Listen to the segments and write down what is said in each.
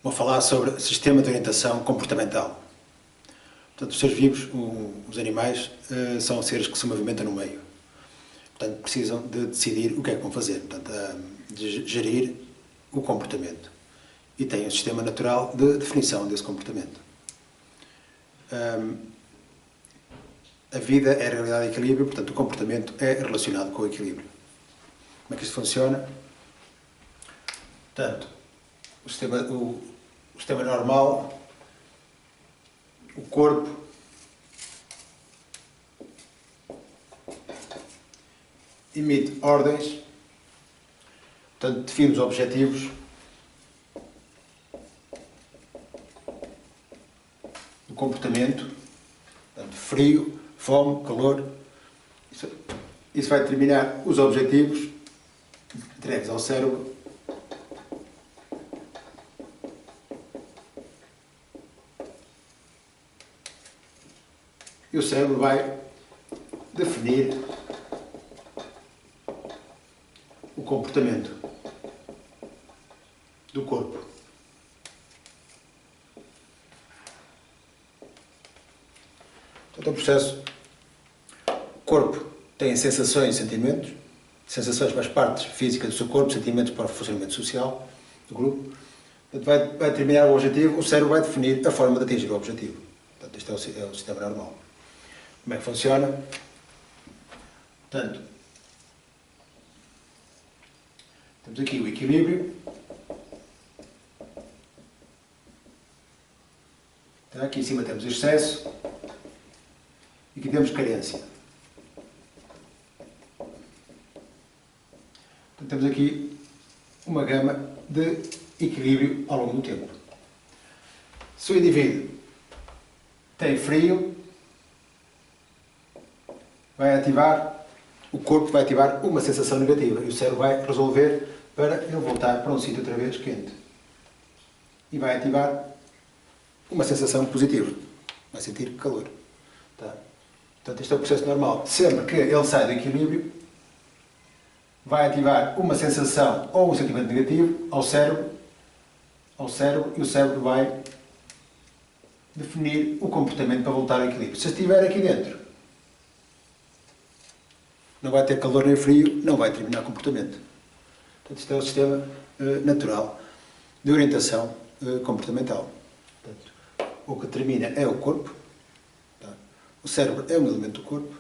Vou falar sobre sistema de orientação comportamental. Portanto, os seres vivos, os animais, são seres que se movimentam no meio. Portanto, precisam de decidir o que é que vão fazer, portanto, de gerir o comportamento. E têm um sistema natural de definição desse comportamento. A vida é a realidade de equilíbrio, portanto, o comportamento é relacionado com o equilíbrio. Como é que isto funciona? Portanto, o sistema normal, o corpo emite ordens, portanto, define os objetivos, do comportamento, portanto, frio, fome, calor. Isso vai determinar os objetivos entregues ao cérebro. E o cérebro vai definir o comportamento do corpo. Portanto, é um processo. O corpo tem sensações e sentimentos. Sensações para as partes físicas do seu corpo, sentimentos para o funcionamento social do grupo. Portanto, vai determinar o objetivo, o cérebro vai definir a forma de atingir o objetivo. Portanto, isto é o sistema normal. Como é que funciona? Portanto, temos aqui o equilíbrio. Aqui em cima temos excesso. E aqui temos carência. Portanto, temos aqui uma gama de equilíbrio ao longo do tempo. Se o indivíduo tem frio, o corpo vai ativar uma sensação negativa e o cérebro vai resolver para ele voltar para um sítio outra vez quente. E vai ativar uma sensação positiva. Vai sentir calor. Tá? Portanto, este é o processo normal. Sempre que ele sai do equilíbrio, vai ativar uma sensação ou um sentimento negativo ao cérebro e o cérebro vai definir o comportamento para voltar ao equilíbrio. Se estiver aqui dentro, não vai ter calor nem frio, não vai determinar comportamento. Portanto, isto é o sistema natural de orientação comportamental. Portanto, o que determina é o corpo. Tá? O cérebro é um elemento do corpo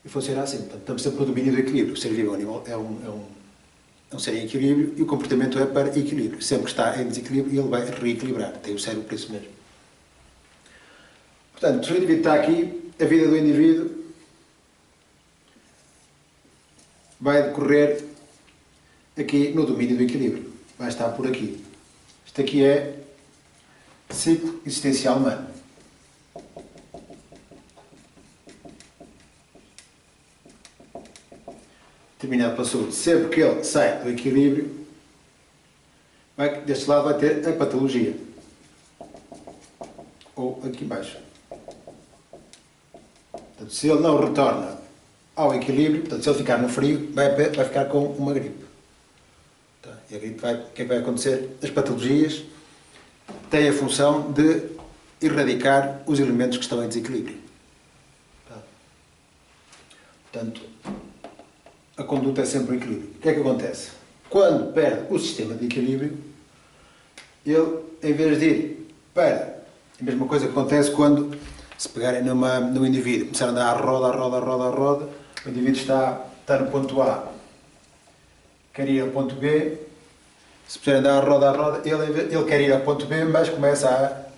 e funciona assim. Portanto, estamos sempre no domínio do equilíbrio. O ser vivo animal é um ser em equilíbrio e o comportamento é para equilíbrio. Sempre que está em desequilíbrio, ele vai reequilibrar. Tem o cérebro para isso mesmo. Portanto, se o indivíduo está aqui, a vida do indivíduo vai decorrer aqui no domínio do equilíbrio. Vai estar por aqui. Isto aqui é ciclo existencial humano. Determinado pela saúde. Sempre que ele sai do equilíbrio, deste lado vai ter a patologia. Ou aqui embaixo. Portanto, se ele não retorna ao equilíbrio, portanto, se ele ficar no frio, vai ficar com uma gripe. Tá? E a gripe o que é que vai acontecer? As patologias têm a função de erradicar os elementos que estão em desequilíbrio. Tá? Portanto, a conduta é sempre o equilíbrio. O que é que acontece? Quando perde o sistema de equilíbrio, ele, em vez de ir para a mesma coisa que acontece quando se pegarem num indivíduo, começar a andar à roda, o indivíduo está no ponto A, quer ir ao ponto B, se puser andar à roda, ele quer ir ao ponto B, mas começa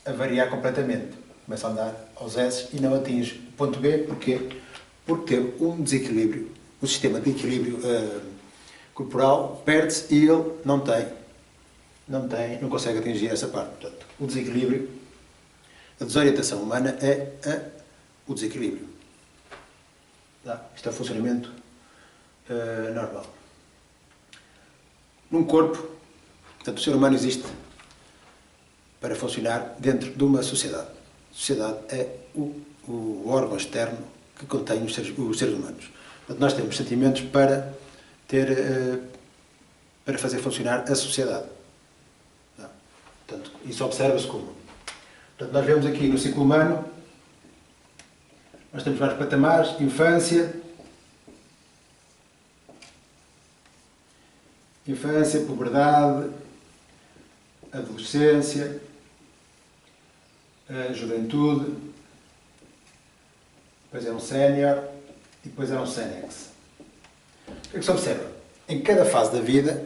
a variar completamente. Começa a andar aos S e não atinge o ponto B. Porquê? Porque teve um desequilíbrio. O sistema de equilíbrio corporal perde-se e ele não consegue atingir essa parte. Portanto, o desequilíbrio, a desorientação humana é o desequilíbrio. Isto é o funcionamento normal. Num corpo, portanto, o ser humano existe para funcionar dentro de uma sociedade. A sociedade é o órgão externo que contém os seres humanos. Portanto, nós temos sentimentos para fazer funcionar a sociedade. Portanto, isso observa-se como. Portanto, nós vemos aqui no ciclo humano, nós temos vários patamares: infância, puberdade, adolescência, juventude, depois é um sénior e depois é um sénex. O que é que se observa? Em cada fase da vida,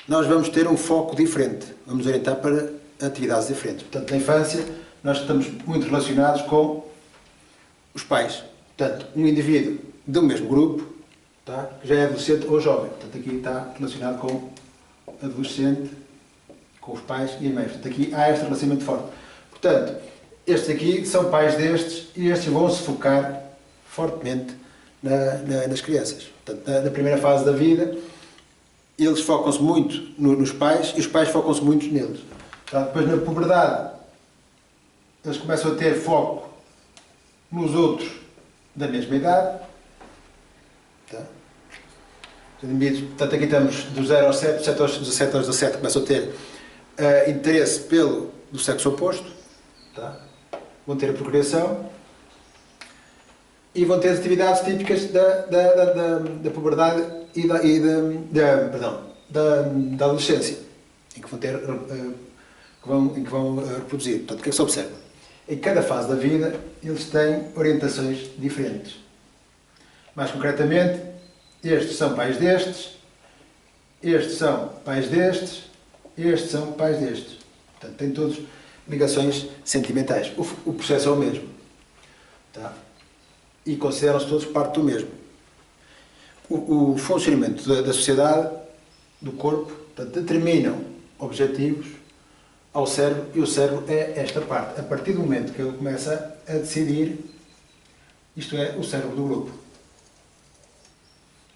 nós vamos ter um foco diferente, vamos orientar para atividades diferentes. Portanto, na infância, nós estamos muito relacionados com os pais. Portanto, um indivíduo do mesmo grupo, tá, que já é adolescente ou jovem. Portanto, aqui está relacionado com adolescente, com os pais e as mães. Portanto, aqui há este relacionamento forte. Portanto, estes aqui são pais destes e estes vão se focar fortemente nas crianças. Portanto, na primeira fase da vida, eles focam-se muito nos pais e os pais focam-se muito neles. Tá? Depois, na puberdade, eles começam a ter foco nos outros da mesma idade. Tá? Os indivíduos, portanto, aqui estamos do 0 aos 7, dos 7 aos 17 começam a ter interesse do sexo oposto. Tá? Vão ter a procriação e vão ter as atividades típicas da puberdade e da adolescência, em que vão reproduzir. Portanto, o que é que se observa? Em cada fase da vida, eles têm orientações diferentes. Mais concretamente, estes são pais destes, estes são pais destes, estes são pais destes. Portanto, têm todos ligações sentimentais. O processo é o mesmo. Tá? E consideram-se todos parte do mesmo. O funcionamento da sociedade, do corpo, portanto, determinam objetivos ao cérebro, e o cérebro é esta parte. A partir do momento que ele começa a decidir, isto é o cérebro do grupo.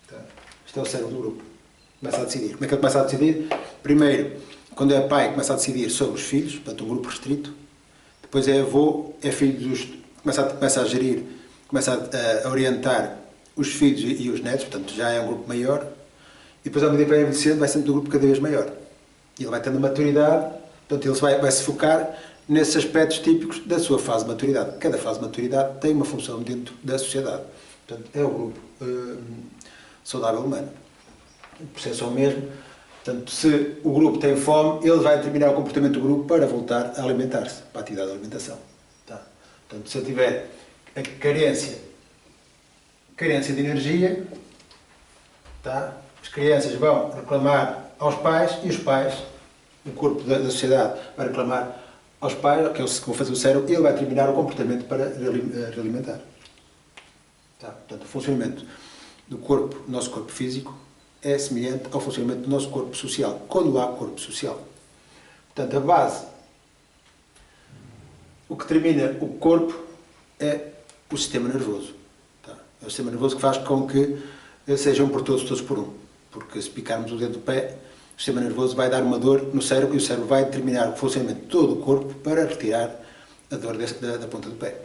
Tá? Isto é o cérebro do grupo. Começa a decidir. Como é que ele começa a decidir? Primeiro, quando é pai, começa a decidir sobre os filhos, portanto, um grupo restrito. Depois é avô, é filho começa a gerir, começa a orientar os filhos e os netos, portanto, já é um grupo maior. E depois, à medida que vai envelhecendo, vai sendo um grupo cada vez maior. E ele vai tendo maturidade, portanto, ele vai se focar nesses aspectos típicos da sua fase de maturidade. Cada fase de maturidade tem uma função dentro da sociedade. Portanto, é o grupo saudável humano. O processo é o mesmo. Portanto, se o grupo tem fome, ele vai determinar o comportamento do grupo para voltar a alimentar-se, para a atividade de alimentação. Tá? Portanto, se eu tiver a carência de energia, tá? As crianças vão reclamar aos pais e os pais, o corpo da sociedade, vai reclamar aos pais, que é o que vão fazer o cérebro, e ele vai determinar o comportamento para realimentar. Tá? Portanto, o funcionamento do corpo, do nosso corpo físico, é semelhante ao funcionamento do nosso corpo social, quando há corpo social. Portanto, a base, o que determina o corpo é o sistema nervoso. Tá? É o sistema nervoso que faz com que sejam por todos, todos por um. Porque se picarmos o dedo do pé, o sistema nervoso vai dar uma dor no cérebro e o cérebro vai determinar o funcionamento de todo o corpo para retirar a dor da ponta do pé.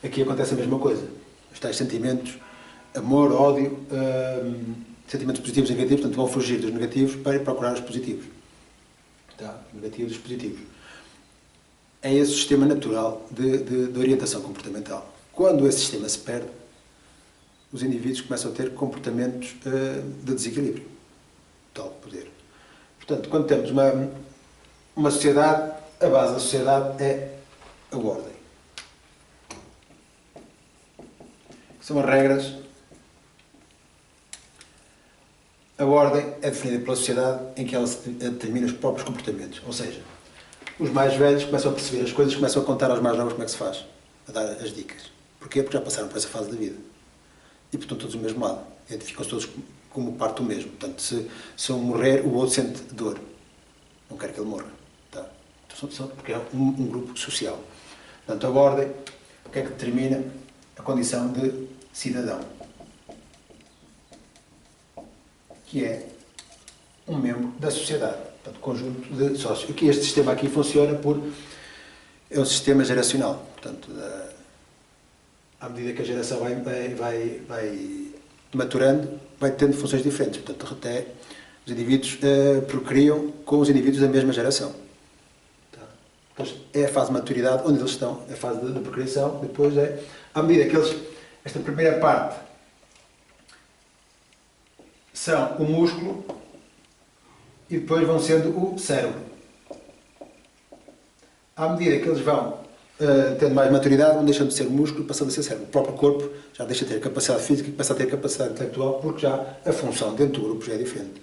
Aqui acontece a mesma coisa. Os tais sentimentos, amor, ódio, sentimentos positivos e negativos, portanto vão fugir dos negativos para procurar os positivos. Tá? Negativos e os positivos. É esse o sistema natural de orientação comportamental. Quando esse sistema se perde, os indivíduos começam a ter comportamentos de desequilíbrio. Tal poder. Portanto, quando temos uma sociedade, a base da sociedade é a ordem. São as regras. A ordem é definida pela sociedade em que ela determina os próprios comportamentos. Ou seja, os mais velhos começam a perceber as coisas, começam a contar aos mais novos como é que se faz, a dar as dicas. Porquê? Porque já passaram por essa fase da vida. E, portanto, todos do mesmo lado. Identificam-se todos como parte do mesmo. Portanto, se um morrer, o outro sente dor. Não quer que ele morra. Tá? Porque é um grupo social. Portanto, a ordem, o que é que determina a condição de cidadão? Que é um membro da sociedade, portanto, conjunto de sócios. Aqui, este sistema aqui funciona é um sistema geracional. Portanto, à medida que a geração vai maturando, vai tendo funções diferentes. Portanto, até os indivíduos procriam com os indivíduos da mesma geração. Depois é a fase de maturidade, onde eles estão, é a fase de procriação. Depois é, à medida que eles, esta primeira parte são o músculo e depois vão sendo o cérebro. À medida que eles vão tendo mais maturidade, vão deixando de ser músculo e passando a ser cérebro. O próprio corpo já deixa de ter capacidade física e passa a ter capacidade intelectual, porque já a função dentro do grupo já é diferente.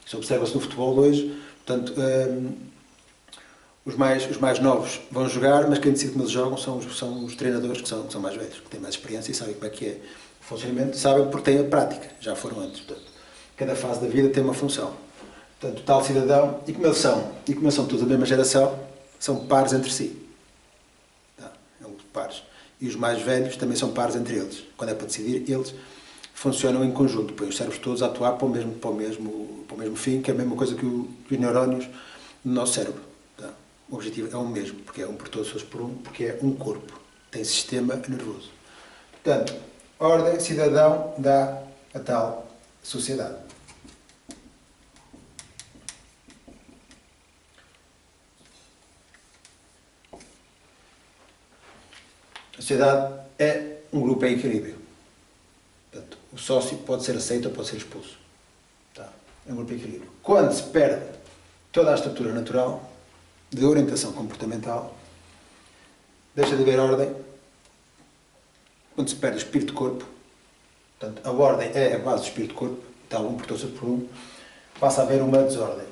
Isso observa-se no futebol hoje. Portanto, os mais novos vão jogar, mas quem decide como eles jogam são os treinadores que são mais velhos, que têm mais experiência e sabem como é que é o funcionamento, sabem porque têm a prática, já foram antes. Portanto, cada fase da vida tem uma função. Portanto, tal cidadão, e como eles são todos da mesma geração, são pares entre si. É um grupo de pares. E os mais velhos também são pares entre eles. Quando é para decidir, eles funcionam em conjunto, põem os cérebros todos a atuar para o mesmo fim, que é a mesma coisa que os neurónios no nosso cérebro. Tá? O objetivo é o mesmo, porque é um por todos, todos por um, porque é um corpo, tem sistema nervoso. Portanto, ordem, cidadão, dá a tal sociedade. A sociedade é um grupo em equilíbrio. Portanto, o sócio pode ser aceito ou pode ser expulso. Tá? É um grupo em equilíbrio. Quando se perde toda a estrutura natural de orientação comportamental, deixa de haver ordem. Quando se perde o espírito-corpo, portanto, a ordem é a base do espírito-corpo, tal um por todos por um, passa a haver uma desordem.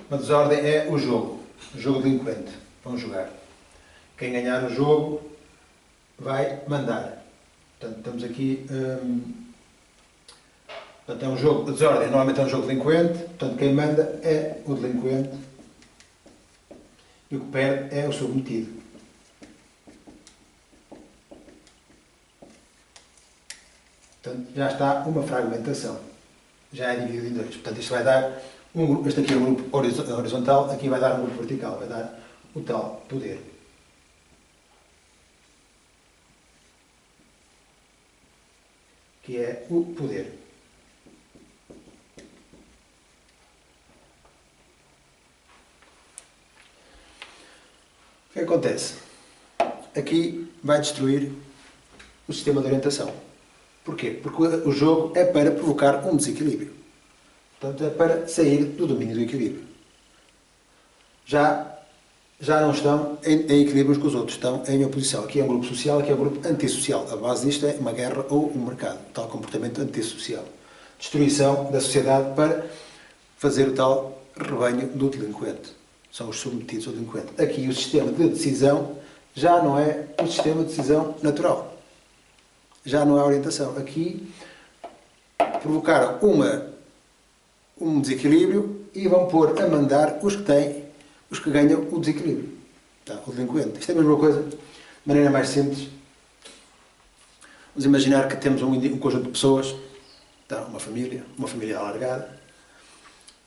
Uma desordem é o jogo delinquente. Vão jogar. Quem ganhar o jogo vai mandar. Portanto, estamos aqui. Portanto, é um jogo de desordem. Normalmente é um jogo delinquente. Portanto, quem manda é o delinquente. E o que perde é o submetido. Portanto, já está uma fragmentação. Já é dividido em dois. Portanto, isto vai dar. Este aqui é um grupo horizontal, aqui vai dar um grupo vertical, vai dar o tal poder. Que é o poder. O que acontece? Aqui vai destruir o sistema de orientação. Porquê? Porque o jogo é para provocar um desequilíbrio. Portanto, é para sair do domínio do equilíbrio. Já não estão em equilíbrio uns com os outros, estão em oposição. Aqui é um grupo social, aqui é um grupo antissocial. A base disto é uma guerra ou um mercado, tal comportamento antissocial. Destruição da sociedade para fazer o tal rebanho do delinquente. São os submetidos ao delinquente. Aqui o sistema de decisão já não é um sistema de decisão natural. Já não há orientação. Aqui provocaram um desequilíbrio e vão pôr a mandar os que ganham o desequilíbrio. Tá? O delinquente. Isto é a mesma coisa, de maneira mais simples. Vamos imaginar que temos um conjunto de pessoas, tá? uma família alargada,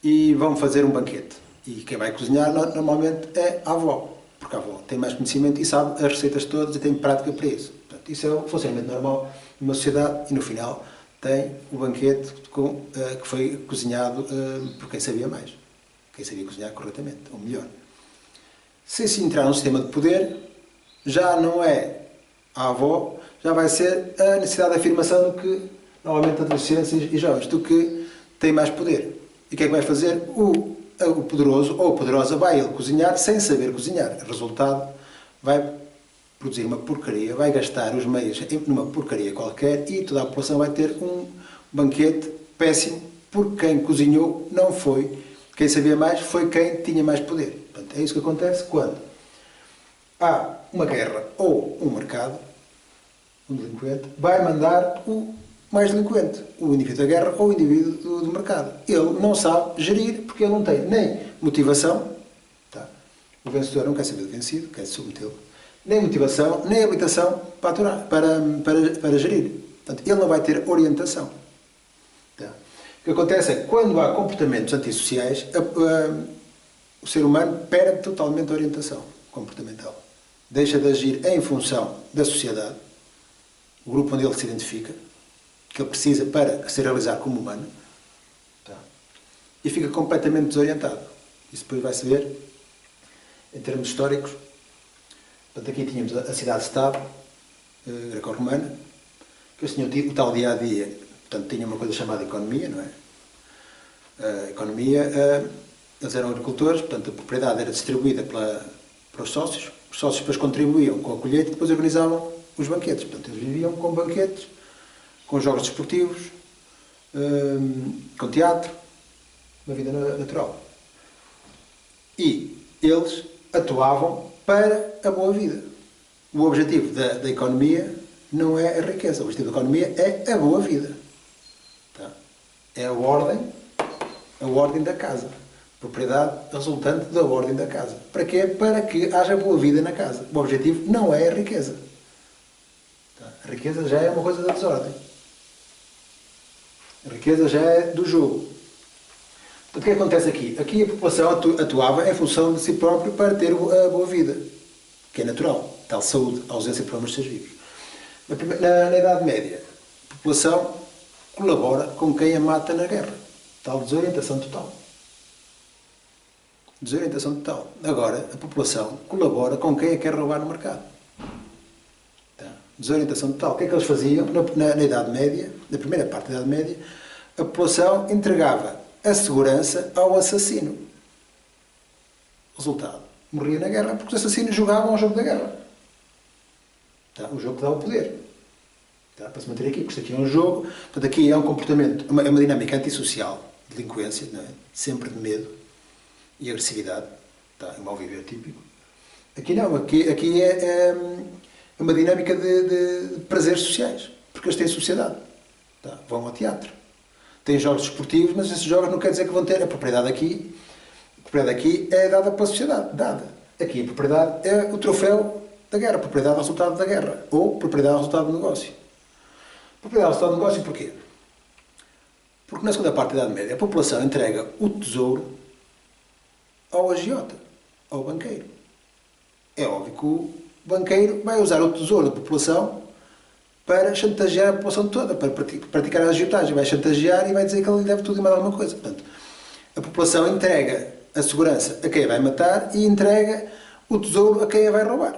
e vão fazer um banquete. E quem vai cozinhar normalmente é a avó, porque a avó tem mais conhecimento e sabe as receitas todas e tem prática para isso. Portanto, isso é o funcionamento normal de uma sociedade e no final tem o banquete que foi cozinhado por quem sabia mais. Quem sabia cozinhar corretamente, ou melhor. Se se entrar num sistema de poder, já não é a avó, já vai ser a necessidade de afirmação do que, normalmente, adolescentes e jovens, do que tem mais poder. E o que é que vai fazer? O poderoso ou a poderosa vai ele cozinhar sem saber cozinhar. O resultado vai produzir uma porcaria, vai gastar os meios numa porcaria qualquer e toda a população vai ter um banquete péssimo porque quem cozinhou não foi quem sabia mais, foi quem tinha mais poder. Portanto, é isso que acontece quando há uma guerra ou um mercado, um delinquente vai mandar o mais delinquente, o indivíduo da guerra ou o indivíduo do mercado. Ele não sabe gerir porque ele não tem nem motivação, tá? O vencedor não quer saber do vencido, quer submetê-lo, nem motivação, nem habilitação para gerir. Portanto, ele não vai ter orientação. Tá? O que acontece é que quando há comportamentos antissociais, o ser humano perde totalmente a orientação comportamental. Deixa de agir em função da sociedade, o grupo onde ele se identifica, que ele precisa para se realizar como humano, Tá? E fica completamente desorientado. Isso depois vai-se ver em termos históricos. Portanto, aqui tínhamos a cidade-estado greco-romana, que eles tinham o tal dia-a-dia, portanto, tinha uma coisa chamada economia, não é? A economia, eles eram agricultores, portanto, a propriedade era distribuída para os sócios depois contribuíam com a colheita e depois organizavam os banquetes. Portanto, eles viviam com banquetes, com jogos desportivos, com teatro, uma vida natural. E eles atuavam para a boa vida. O objetivo da economia não é a riqueza, o objetivo da economia é a boa vida. Tá? É a ordem da casa. Propriedade resultante da ordem da casa. Para quê? Para que haja boa vida na casa. O objetivo não é a riqueza. Tá? A riqueza já é uma coisa da desordem. A riqueza já é do jogo. Portanto, o que acontece aqui? Aqui a população atuava em função de si próprio para ter a boa vida, que é natural. Tal saúde, ausência de problemas de seres vivos. Na Idade Média, a população colabora com quem a mata na guerra. Tal desorientação total. Desorientação total. Agora, a população colabora com quem a quer roubar no mercado. Tá? Desorientação total. O que é que eles faziam na Idade Média, na primeira parte da Idade Média? A população entregava a segurança ao assassino. Resultado. Morria na guerra porque os assassinos jogavam ao jogo da guerra. Tá? O jogo que dá o poder. Tá? Para se manter aqui, porque isto aqui é um jogo. Portanto, aqui é um comportamento, é uma dinâmica antissocial, delinquência, não é? Sempre de medo e agressividade. Tá? É um mau viver típico. Aqui não. Aqui é uma dinâmica de prazeres sociais. Porque eles têm sociedade. Tá? Vão ao teatro. Têm jogos desportivos, mas esses jogos não quer dizer que vão ter a propriedade aqui. A propriedade aqui é dada pela sociedade. Dada. Aqui a propriedade é o troféu da guerra. A propriedade é o resultado da guerra. Ou propriedade é o resultado do negócio. Propriedade é o resultado do negócio porquê? Porque na segunda parte da Idade Média a população entrega o tesouro ao agiota, ao banqueiro. É óbvio que o banqueiro vai usar o tesouro da população para chantagear a população toda, para praticar a agiotagem. Vai chantagear e vai dizer que ele lhe deve tudo e mais alguma coisa. Portanto, a população entrega a segurança a quem a vai matar e entrega o tesouro a quem a vai roubar.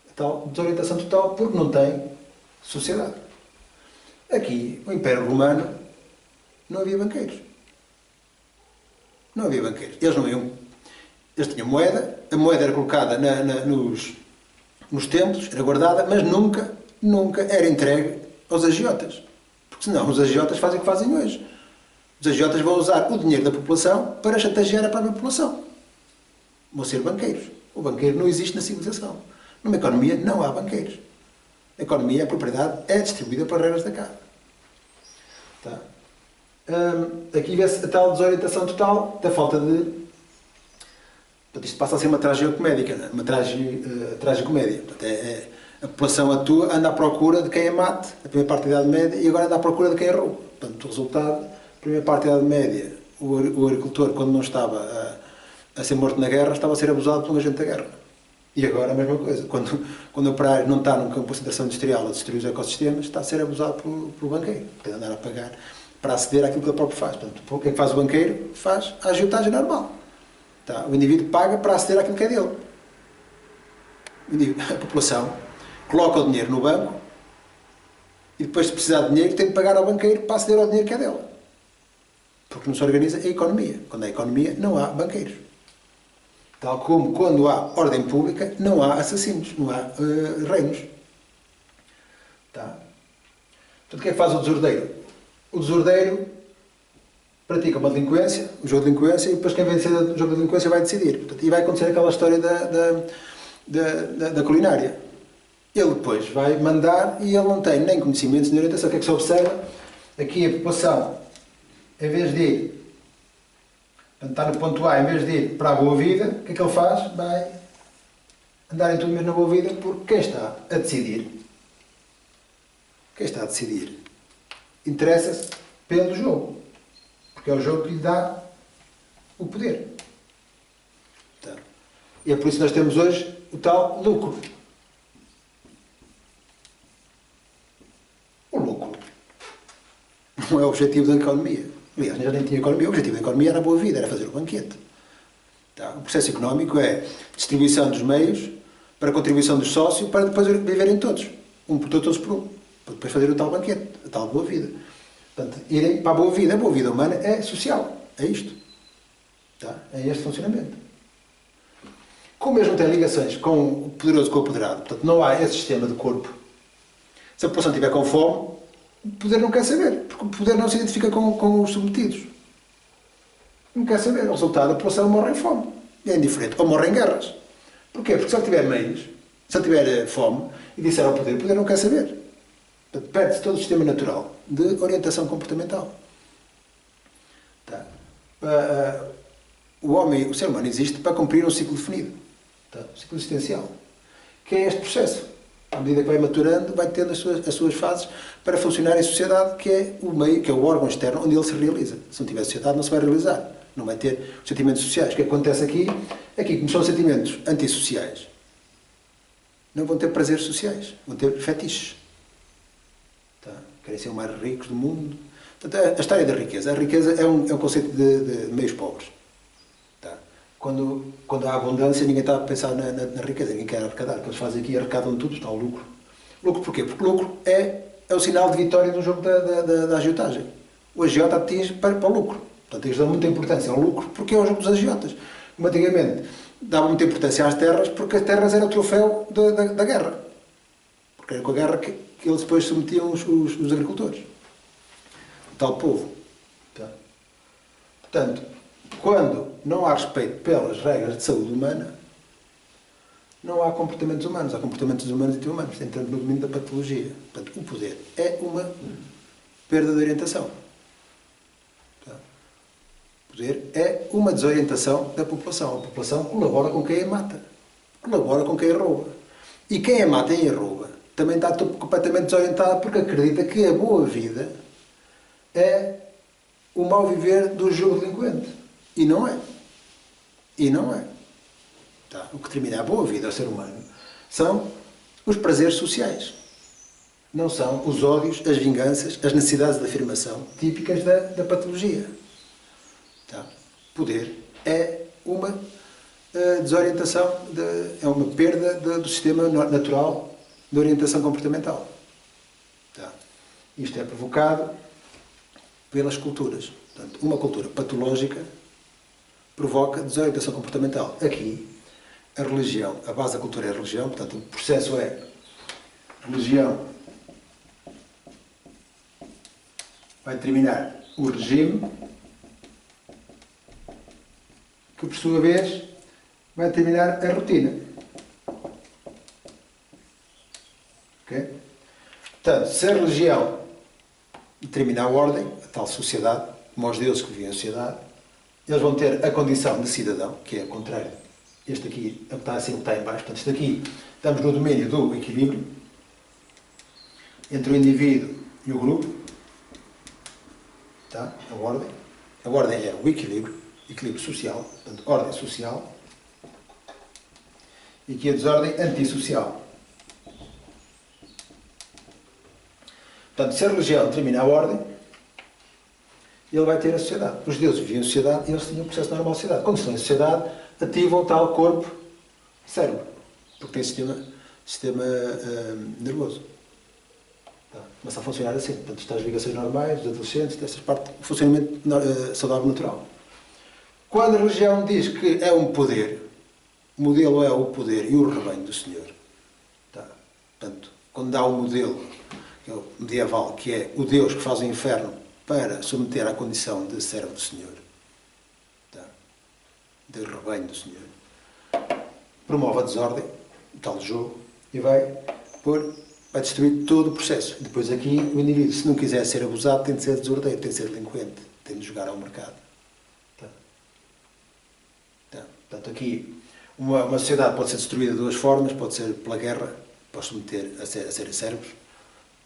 A tal desorientação total, porque não tem sociedade. Aqui, o Império Romano, não havia banqueiros. Não havia banqueiros. Eles tinham moeda, a moeda era colocada nos templos, era guardada, mas nunca era entregue aos agiotas. Porque senão os agiotas fazem o que fazem hoje. Os agiotas vão usar o dinheiro da população para chantagear a própria população. Vão ser banqueiros. O banqueiro não existe na civilização. Numa economia não há banqueiros. A economia, a propriedade, é distribuída pelas regras da casa. Tá? Aqui vê-se a tal desorientação total da falta de... Portanto, isto passa a ser uma tragicomédica, não é? Uma tragicomédia. Portanto, a população anda à procura de quem a mate, na primeira parte da Idade Média, e agora anda à procura de quem a rouba. Portanto, o resultado, na primeira parte da Idade Média, o agricultor, quando não estava a ser morto na guerra, estava a ser abusado por um agente da guerra. E agora a mesma coisa. Quando o operário não está num campo de concentração industrial a destruir os ecossistemas, está a ser abusado pelo banqueiro. Tem de andar a pagar para aceder àquilo que ele próprio faz. Portanto, o que é que faz o banqueiro? Faz a agiotagem normal. Tá? O indivíduo paga para aceder àquilo que é dele. A população coloca o dinheiro no banco e depois, se precisar de dinheiro, tem de pagar ao banqueiro para aceder ao dinheiro que é dele. Porque não se organiza a economia. Quando há economia, não há banqueiros. Tal como quando há ordem pública, não há assassinos, não há reinos. Tá? Portanto, o que é que faz o desordeiro? O desordeiro pratica uma delinquência, um jogo de delinquência, e depois quem vencer o jogo de delinquência vai decidir. Portanto, e vai acontecer aquela história da culinária. Ele depois vai mandar e ele não tem nem conhecimentos nem orientação. O que é que se observa? Aqui a população, em vez de ir, está no ponto A, em vez de ir para a boa vida, o que é que ele faz? Vai andar em tudo mesmo na boa vida, porque quem está a decidir, interessa-se pelo jogo. Porque é o jogo que lhe dá o poder. Então, e é por isso que nós temos hoje o tal lucro. O lucro não é o objetivo da economia. Aliás, já nem tinha economia. O objetivo da economia era a boa vida, era fazer o banquete. Tá? O processo económico é distribuição dos meios para a contribuição dos sócios para depois viverem todos. Um por todos por um. Para depois fazer o tal banquete, a tal boa vida. Portanto, irem para a boa vida. A boa vida humana é social. É isto. Tá? É este funcionamento. Como mesmo tem ligações com o poderoso com o apoderado, portanto, não há esse sistema de corpo. Se a população estiver com fome, o poder não quer saber, porque o poder não se identifica com os submetidos. Não quer saber. O resultado, a população morre em fome. É indiferente. Ou morre em guerras. Porquê? Porque se ele tiver meios, se ele tiver fome, e disser ao poder, o poder não quer saber. Portanto, perde-se todo o sistema natural de orientação comportamental. Tá? O ser humano existe para cumprir um ciclo definido. Tá? Um ciclo existencial. Que é este processo. À medida que vai maturando, vai tendo as suas fases para funcionar em sociedade, que é o meio, que é o órgão externo onde ele se realiza. Se não tiver sociedade, não se vai realizar. Não vai ter os sentimentos sociais. O que acontece aqui, como são sentimentos antissociais, não vão ter prazeres sociais, vão ter fetiches. Tá? Querem ser os mais ricos do mundo. Portanto, a história da riqueza. A riqueza é um conceito de meios pobres. Tá? Quando há abundância, ninguém está a pensar na riqueza, ninguém quer arrecadar. O que eles fazem aqui, arrecadam tudo, está o lucro. Lucro porquê? Porque lucro é o sinal de vitória do jogo da agiotagem. O agiota atinge para o lucro. Portanto, eles dão muita importância ao lucro porque é o jogo dos agiotas. Como antigamente davam muita importância às terras porque as terras eram o troféu da guerra. Porque era com a guerra que eles depois submetiam os agricultores. O tal povo. Tá? Portanto, quando não há respeito pelas regras de saúde humana, não há comportamentos humanos. Há comportamentos humanos e anti-humanos, entrando no domínio da patologia. Portanto, o poder é uma perda de orientação. Tá? O poder é uma desorientação da população. A população colabora com quem a mata. Colabora com quem a rouba. E quem a mata e a rouba também está completamente desorientado porque acredita que a boa vida é o mau viver do jogo delinquente. E não é. E não é. Tá? O que determina a boa vida ao ser humano são os prazeres sociais. Não são os ódios, as vinganças, as necessidades de afirmação típicas da patologia. Tá? Poder é uma desorientação, é uma perda do sistema natural de orientação comportamental. Tá? Isto é provocado pelas culturas. Portanto, uma cultura patológica provoca desorientação comportamental. Aqui, a religião, a base da cultura é a religião, portanto, o processo é religião vai determinar o regime, que por sua vez vai determinar a rotina. Ok? Portanto, se a religião determinar a ordem, a tal sociedade, como os deuses que vivem em sociedade, eles vão ter a condição de cidadão, que é o contrário. Este aqui está assim, está em baixo. Portanto, isto aqui, estamos no domínio do equilíbrio entre o indivíduo e o grupo. Tá? A ordem. A ordem é o equilíbrio social, portanto, ordem social. E aqui a desordem antissocial. Portanto, se a religião determina a ordem, ele vai ter a sociedade. Os deuses viviam em sociedade e eles tinham um processo normal de sociedade. Quando estão em sociedade, ativam tal corpo cérebro, porque tem sistema nervoso. Tá? Começa a funcionar assim. Portanto, está as ligações normais, dos adolescentes, dessas partes, o funcionamento saudável natural. Quando a religião diz que é um poder, o modelo é o poder e o rebanho do Senhor. Tá? Portanto, quando dá um modelo que é o medieval, que é o Deus que faz o inferno para submeter à condição de servo do Senhor, tá? De rebanho do Senhor, promove a desordem, o tal jogo, e vai destruir todo o processo. Depois aqui, o indivíduo, se não quiser ser abusado, tem de ser desordeiro, tem de ser delinquente, tem de jogar ao mercado. Tá? Tá? Portanto, aqui, uma sociedade pode ser destruída de duas formas, pode ser pela guerra, pode submeter a serem servos,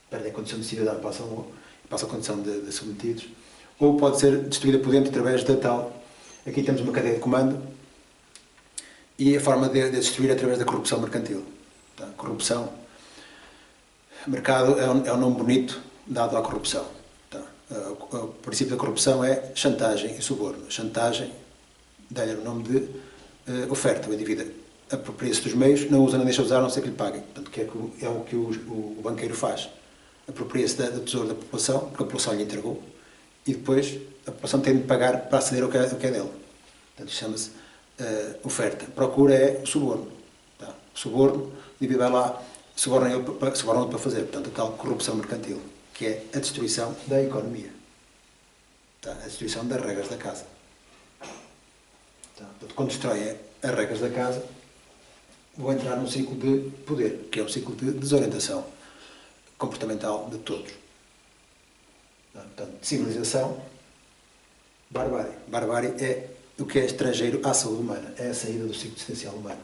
perdem a condição de cidadão, passam a condição de submetidos, ou pode ser destruída por dentro através da tal. Aqui temos uma cadeia de comando e a forma de destruir é através da corrupção mercantil. Tá? Corrupção. Mercado é um nome bonito dado à corrupção. Tá? o princípio da corrupção é chantagem e suborno. Chantagem dá-lhe o nome de oferta. O indivíduo apropria-se dos meios, não usa, não deixa usar, a não ser que lhe paguem. Portanto, é o que o banqueiro faz. Apropria-se do tesouro da população, porque a população lhe entregou, e depois a população tem de pagar para aceder ao que é dele. Portanto, chama-se oferta. Procura é o suborno. Tá? O suborno, o indivíduo vai lá, suborna para fazer. Portanto, a tal corrupção mercantil, que é a destruição da economia. Tá? A destruição das regras da casa. Tá? Portanto, quando destrói as regras da casa, vou entrar num ciclo de poder, que é um ciclo de desorientação comportamental de todos. Portanto, civilização, barbárie. Barbárie é o que é estrangeiro à saúde humana, é a saída do ciclo existencial humano.